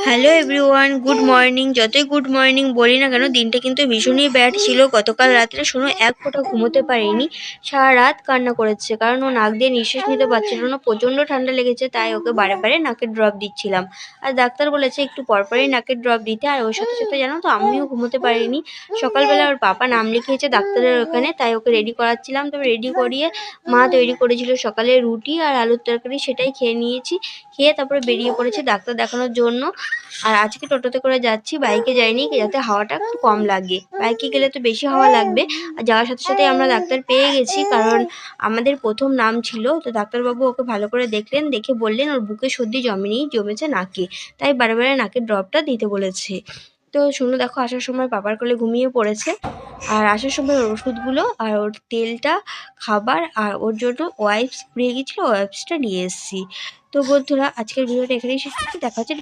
Hello everyone, good morning. যতই good morning বলি না কেন, দিনটা কিন্তু ভীষণই ব্যাড ছিল। গতকাল রাত্রে শোনো, এক ফোঁটা ঘুমোতে পারিনি। সারা রাত কান্না করেছে, কারণ ও নাক দিয়ে নিঃশ্বাস নিতে পারছিল না। প্রচণ্ড ঠান্ডা লেগেছে, তাই ওকে বারে বারে নাকের ড্রপ দিচ্ছিলাম। আর ডাক্তার বলেছে একটু পরপরই নাকের ড্রপ দিতে। আর ওর সাথে সাথে জানো তো, আমিও ঘুমোতে পারিনি। সকালবেলা ওর পাপা নাম লিখিয়েছে ডাক্তারের ওখানে, তাই ওকে রেডি করাচ্ছিলাম। তবে রেডি করিয়ে মা তৈরি করেছিল সকালে রুটি আর আলুর তরকারি, সেটাই খেয়ে নিয়েছি। খেয়ে তারপরে বেরিয়ে পড়েছি ডাক্তার দেখানোর জন্য। আর আজকে টোটোতে করে যাচ্ছি, বাইকে যাইনি, যাতে হাওয়াটা একটু কম লাগে। বাইকে গেলে তো বেশি হাওয়া লাগবে। আর যাওয়ার সাথে সাথে আমরা ডাক্তার পেয়ে গেছি, কারণ আমাদের প্রথম নাম ছিল। তো ডাক্তারবাবু ওকে ভালো করে দেখলেন, দেখে বললেন ওর বুকে সর্দি জমেনি, জমেছে নাকে, তাই বারে বারে নাকের ড্রপটা দিতে বলেছে। তো শুনো, দেখো আসার সময় পাপার কোলে ঘুমিয়ে পড়েছে। আর আসার সময় ওর ওষুধগুলো আর ওর তেলটা, খাবার আর ওর জন্য ওয়াইপস ফুরিয়ে গেছিলো, ওয়াইপসটা নিয়ে এসেছি। তো বন্ধুরা, আজকের ভিডিওটা এখানেই শেষ করছি। দেখা হচ্ছে